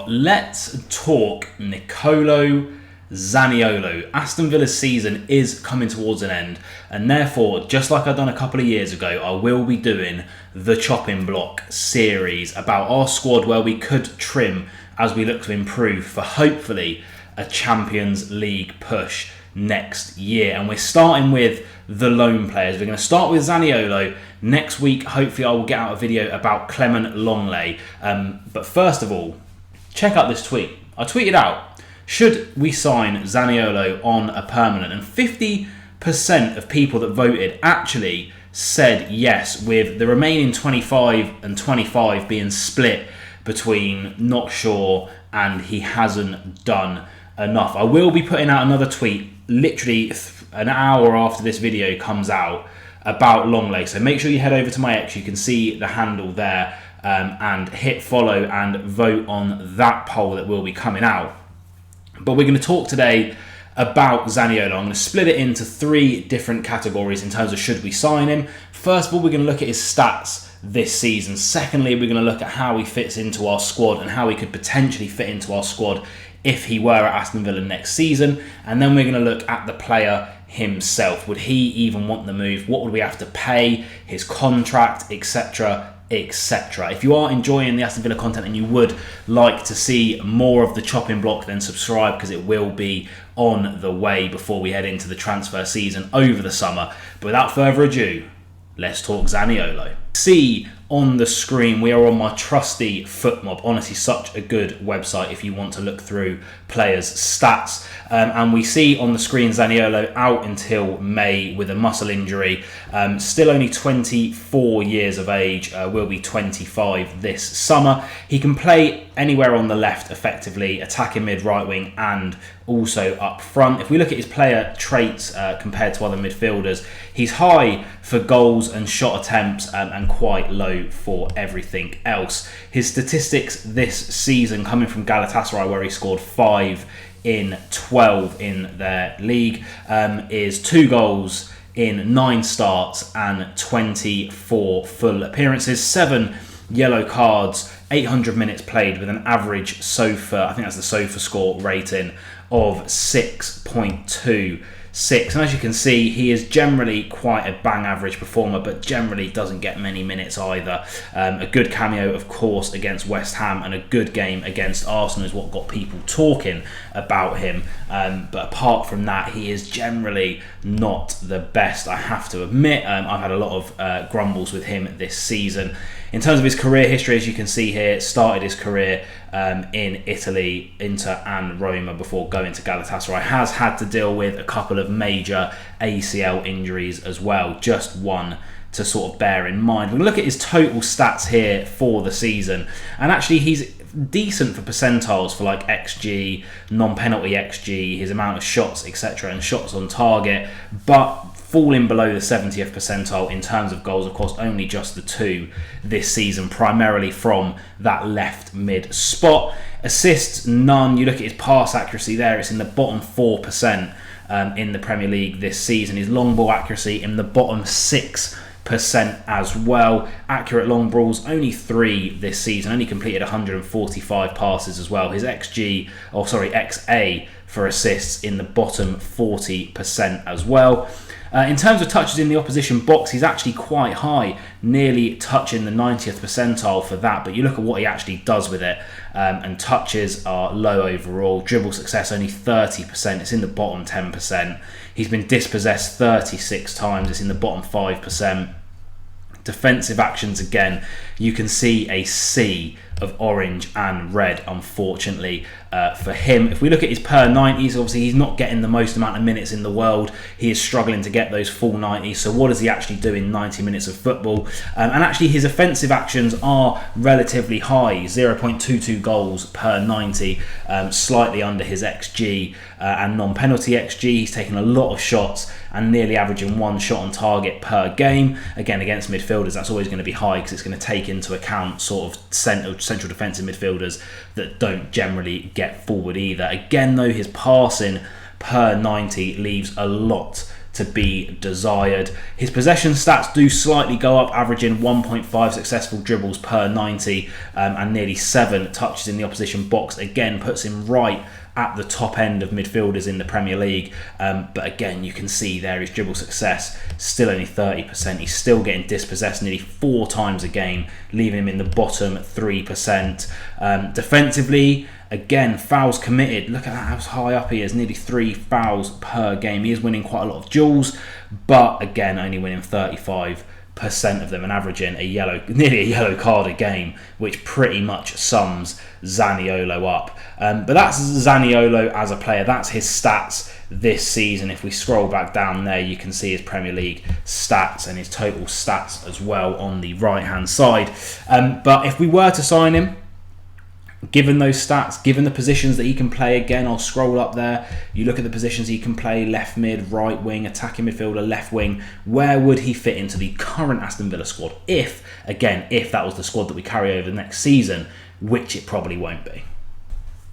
Let's talk NICOLO ZANIOLO. Aston Villa's season is coming towards an end, and therefore, just like I've done a couple of years ago, I will be doing the chopping block series about our squad where we could trim as we look to improve for hopefully a Champions League push next year. And we're starting with the loan players. We're going to start with Zaniolo. Next week, hopefully I will get out a video about Clement Longley. But first of all, check out this tweet. I tweeted out, should we sign Zaniolo on a permanent? And 50% of people that voted actually said yes, with the remaining 25 and 25 being split between not sure and he hasn't done enough. I will be putting out another tweet literally an hour after this video comes out about Longley. So make sure you head over to my X. You can see the handle there. And hit follow and vote on that poll that will be coming out. But we're going to talk today about Zaniolo. I'm going to split it into three different categories in terms of should we sign him. First of all, we're going to look at his stats this season. Secondly, we're going to look at how he fits into our squad and how he could potentially fit into our squad if he were at Aston Villa next season. And then we're going to look at the player himself. Would he even want the move? What would we have to pay? His contract, etc. etc. If you are enjoying the Aston Villa content and you would like to see more of the chopping block, then subscribe, because it will be on the way before we head into the transfer season over the summer. But without further ado, let's talk Zaniolo. See on the screen, we are on my trusty FootMob. Honestly, such a good website if you want to look through players' stats. And we see on the screen Zaniolo out until May with a muscle injury. Still only 24 years of age, will be 25 this summer. He can play anywhere on the left effectively, attacking mid, right wing, and also up front. If we look at his player traits compared to other midfielders, he's high for goals and shot attempts and quite low for everything else. His statistics this season, coming from Galatasaray, where he scored 5 in 12 in their league, is 2 goals in 9 starts and 24 full appearances, 7 yellow cards, 800 minutes played with an average SOFA, I think that's the SOFA score rating, of 6.26. And as you can see, he is generally quite a bang average performer, but generally doesn't get many minutes either. A good cameo, of course, against West Ham, and a good game against Arsenal is what got people talking about him. But apart from that, he is generally not the best, I have to admit. I've had a lot of grumbles with him this season. In terms of his career history, as you can see here, started his career in Italy, Inter and Roma, before going to Galatasaray. Has had to deal with a couple of major ACL injuries as well, just one to sort of bear in mind. We'll look at his total stats here for the season, and actually he's decent for percentiles for like XG, non-penalty XG, his amount of shots, etc., and shots on target, but falling below the 70th percentile in terms of goals. Of course, only just the 2 this season, primarily from that left mid spot. Assists, none. You look at his pass accuracy there, it's in the bottom 4% in the Premier League this season. His long ball accuracy in the bottom 6% as well. Accurate long balls, only 3 this season, only completed 145 passes as well. His XA for assists in the bottom 40% as well. In terms of touches in the opposition box, he's actually quite high, nearly touching the 90th percentile for that. But you look at what he actually does with it, and touches are low overall. Dribble success, only 30%. It's in the bottom 10%. He's been dispossessed 36 times. It's in the bottom 5%. Defensive actions, again, you can see a sea of orange and red, unfortunately, for him. If we look at his per 90s, obviously he's not getting the most amount of minutes in the world. He is struggling to get those full 90s. So what does he actually do in 90 minutes of football? And actually his offensive actions are relatively high, 0.22 goals per 90, slightly under his XG and non-penalty XG. He's taken a lot of shots and nearly averaging 1 shot on target per game. Again, against midfielders, that's always going to be high, because it's going to take into account sort of central defensive midfielders that don't generally get forward either. Again, though, his passing per 90 leaves a lot to be desired. His possession stats do slightly go up, averaging 1.5 successful dribbles per 90 and nearly 7 touches in the opposition box. Again, puts him right at the top end of midfielders in the Premier League, but again, you can see there his dribble success still only 30%. He's still getting dispossessed nearly 4 times a game, leaving him in the bottom 3%. Defensively, again, fouls committed. Look at that, how high up he is, nearly 3 fouls per game. He is winning quite a lot of duels, but again, only winning 35% of them and averaging nearly a yellow card a game, which pretty much sums Zaniolo up. But that's Zaniolo as a player. That's his stats this season. If we scroll back down there, you can see his Premier League stats and his total stats as well on the right hand side. But if we were to sign him, given those stats, given the positions that he can play, again, I'll scroll up there. You look at the positions he can play: left mid, right wing, attacking midfielder, left wing. Where would he fit into the current Aston Villa squad? If that was the squad that we carry over the next season, which it probably won't be.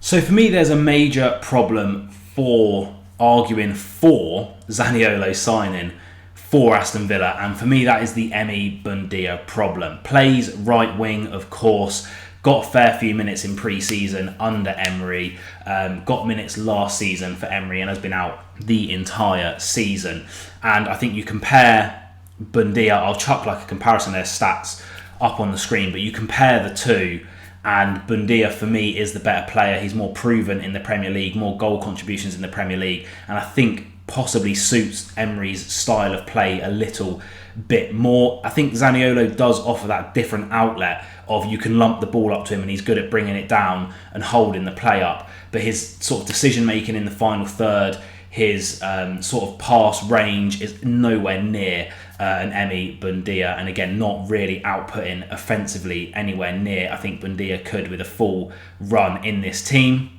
So for me, there's a major problem for arguing for Zaniolo signing for Aston Villa, and for me, that is the Emi Buendia problem. Plays right wing, of course. Got a fair few minutes in pre-season under Emery, got minutes last season for Emery and has been out the entire season. And I think you compare Buendia, I'll chuck like a comparison, their stats up on the screen, but you compare the two and Buendia for me is the better player. He's more proven in the Premier League, more goal contributions in the Premier League, and I think possibly suits Emery's style of play a little bit more. I think Zaniolo does offer that different outlet of you can lump the ball up to him and he's good at bringing it down and holding the play up, but his sort of decision making in the final third, his sort of pass range is nowhere near an Emi Buendia, and again, not really outputting offensively anywhere near I think Buendia could with a full run in this team.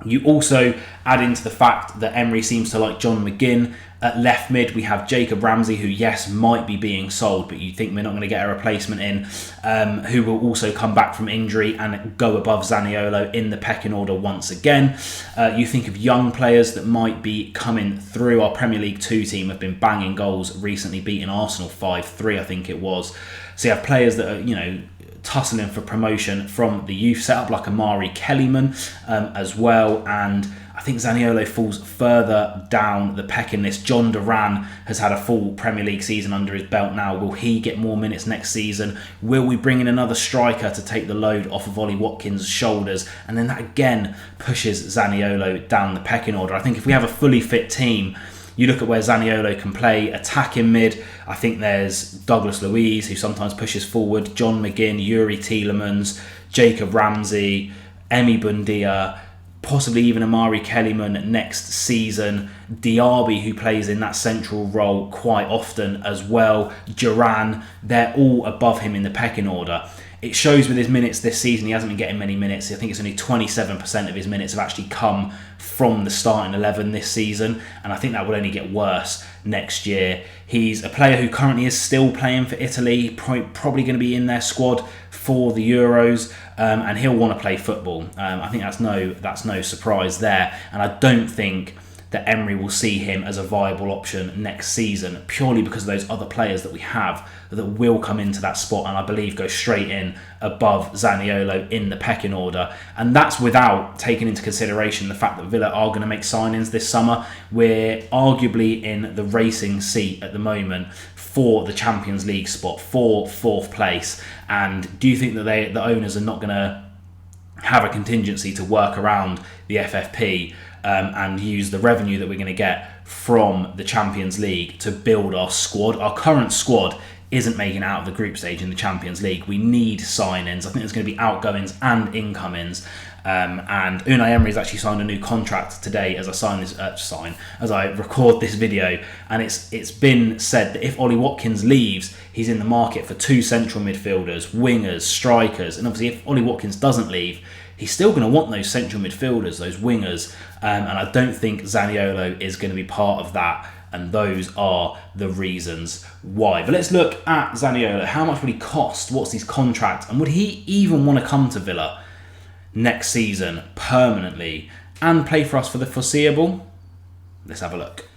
You also add into the fact that Emery seems to like John McGinn at left mid. We have Jacob Ramsey, who, yes, might be being sold, but you think we're not going to get a replacement in, who will also come back from injury and go above Zaniolo in the pecking order once again. You think of young players that might be coming through. Our Premier League 2 team have been banging goals recently, beating Arsenal 5-3, I think it was. So you have players that are, tussling for promotion from the youth setup, like Amari Kellyman as well, and I think Zaniolo falls further down the pecking list. John Duran has had a full Premier League season under his belt now. Will he get more minutes next season? Will we bring in another striker to take the load off of Ollie Watkins' shoulders? And then that again pushes Zaniolo down the pecking order. I think if we have a fully fit team, you look at where Zaniolo can play attacking mid. I think there's Douglas Luiz, who sometimes pushes forward, John McGinn, Yuri Tielemans, Jacob Ramsey, Emi Buendia, possibly even Amari Kellyman next season, Diaby, who plays in that central role quite often as well, Duran. They're all above him in the pecking order. It shows with his minutes this season, he hasn't been getting many minutes. I think it's only 27% of his minutes have actually come from the starting 11 this season, and I think that will only get worse next year. He's a player who currently is still playing for Italy, probably going to be in their squad for the Euros, and he'll want to play football. I think that's no surprise there, and I don't think that Emery will see him as a viable option next season, purely because of those other players that we have that will come into that spot and I believe go straight in above Zaniolo in the pecking order. And that's without taking into consideration the fact that Villa are going to make signings this summer. We're arguably in the racing seat at the moment for the Champions League spot, for 4th place. And do you think that the owners are not going to have a contingency to work around the FFP and use the revenue that we're going to get from the Champions League to build our squad? Our current squad isn't making it out of the group stage in the Champions League. We need signings. I think there's going to be outgoings and incomings. And Unai Emery's actually signed a new contract today as I record this video, and it's been said that if Ollie Watkins leaves, he's in the market for 2 central midfielders, wingers, strikers, and obviously if Ollie Watkins doesn't leave, he's still going to want those central midfielders, those wingers, and I don't think Zaniolo is going to be part of that, and those are the reasons why. But let's look at Zaniolo. How much would he cost? What's his contract? And would he even want to come to Villa next season permanently and play for us for the foreseeable? Let's have a look.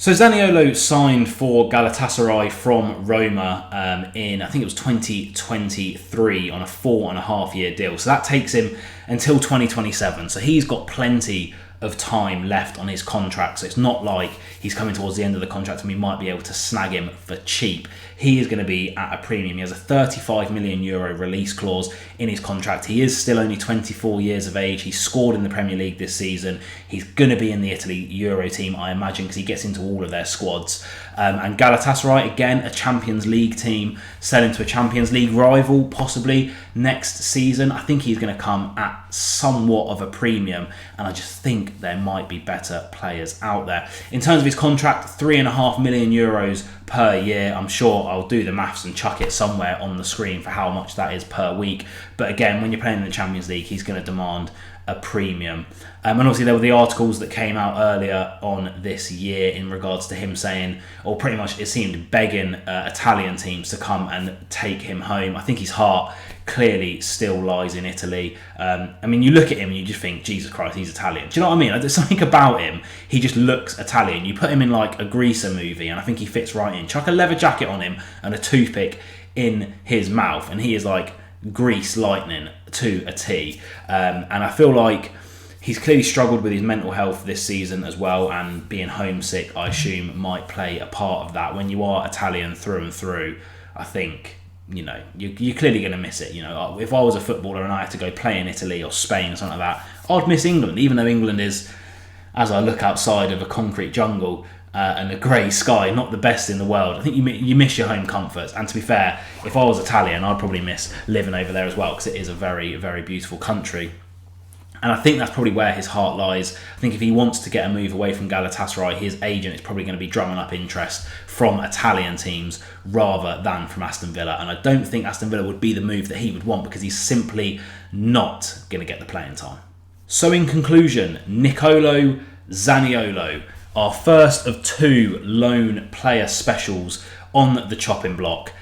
So Zaniolo signed for Galatasaray from Roma in, I think it was 2023 on a 4.5-year deal. So that takes him until 2027. So he's got plenty of time left on his contract. So it's not like he's coming towards the end of the contract and we might be able to snag him for cheap. He is going to be at a premium. He has a 35 million euro release clause in his contract. He is still only 24 years of age. He scored in the Premier League this season. He's going to be in the Italy Euro team, I imagine, because he gets into all of their squads. And Galatasaray, again, a Champions League team, selling to a Champions League rival possibly next season. I think he's going to come at somewhat of a premium, and I just think there might be better players out there. In terms of his contract, 3.5 million euros per year. I'm sure I'll do the maths and chuck it somewhere on the screen for how much that is per week. But again, when you're playing in the Champions League, he's going to demand a premium. And obviously there were the articles that came out earlier on this year in regards to him saying, or pretty much it seemed begging Italian teams to come and take him home. I think his heart clearly still lies in Italy. I mean, you look at him and you just think, Jesus Christ, he's Italian. Do you know what I mean? There's something about him. He just looks Italian. You put him in like a Greaser movie and I think he fits right in. Chuck a leather jacket on him and a toothpick in his mouth and he is like Grease lightning to a T. And I feel like he's clearly struggled with his mental health this season as well, and being homesick, I assume, might play a part of that. When you are Italian through and through, I think, you know, you're clearly going to miss it. You know, if I was a footballer and I had to go play in Italy or Spain or something like that, I'd miss England, even though England is, as I look outside of a concrete jungle and a grey sky, not the best in the world. I think you miss your home comforts. And to be fair, if I was Italian, I'd probably miss living over there as well, because it is a very, very beautiful country. And I think that's probably where his heart lies. I think if he wants to get a move away from Galatasaray, his agent is probably going to be drumming up interest from Italian teams rather than from Aston Villa. And I don't think Aston Villa would be the move that he would want, because he's simply not going to get the playing time. So in conclusion, NICOLO ZANIOLO, our first of 2 loan player specials on the chopping block.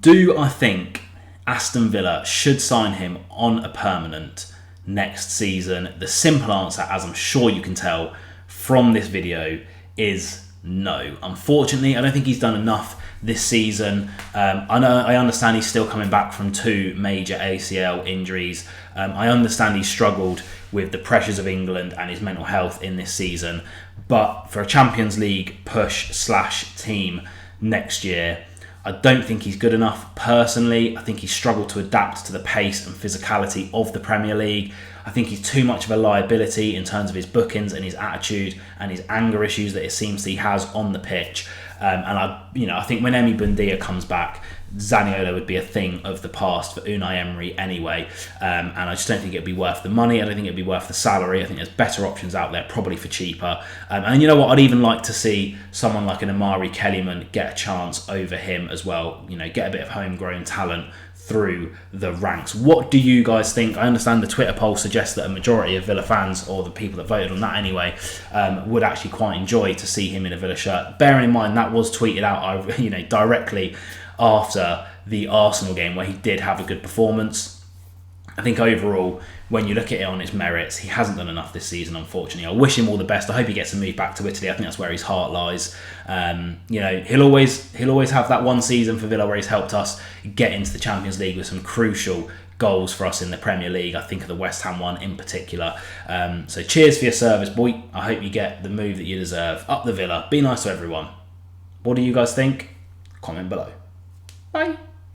Do I think Aston Villa should sign him on a permanent next season? The simple answer, as I'm sure you can tell from this video, is no. Unfortunately, I don't think he's done enough this season. I understand he's still coming back from 2 major ACL injuries. I understand he's struggled with the pressures of England and his mental health in this season. But for a Champions League push/team next year, I don't think he's good enough personally. I think he's struggled to adapt to the pace and physicality of the Premier League. I think he's too much of a liability in terms of his bookings and his attitude and his anger issues that it seems he has on the pitch. And I think when Emi Buendia comes back, Zaniolo would be a thing of the past for Unai Emery anyway. And I just don't think it'd be worth the money. I don't think it'd be worth the salary. I think there's better options out there, probably for cheaper. And you know what? I'd even like to see someone like an Amari Kellyman get a chance over him as well. You know, get a bit of homegrown talent through the ranks. What do you guys think? I understand the Twitter poll suggests that a majority of Villa fans, or the people that voted on that anyway, would actually quite enjoy to see him in a Villa shirt. Bearing in mind that was tweeted out, directly after the Arsenal game, where he did have a good performance. I think overall, when you look at it on its merits, he hasn't done enough this season, unfortunately. I wish him all the best. I hope he gets a move back to Italy. I think that's where his heart lies. He'll always have that one season for Villa where he's helped us get into the Champions League with some crucial goals for us in the Premier League. I think of the West Ham one in particular. So cheers for your service, boy. I hope you get the move that you deserve. Up the Villa. Be nice to everyone. What do you guys think? Comment below. Bye.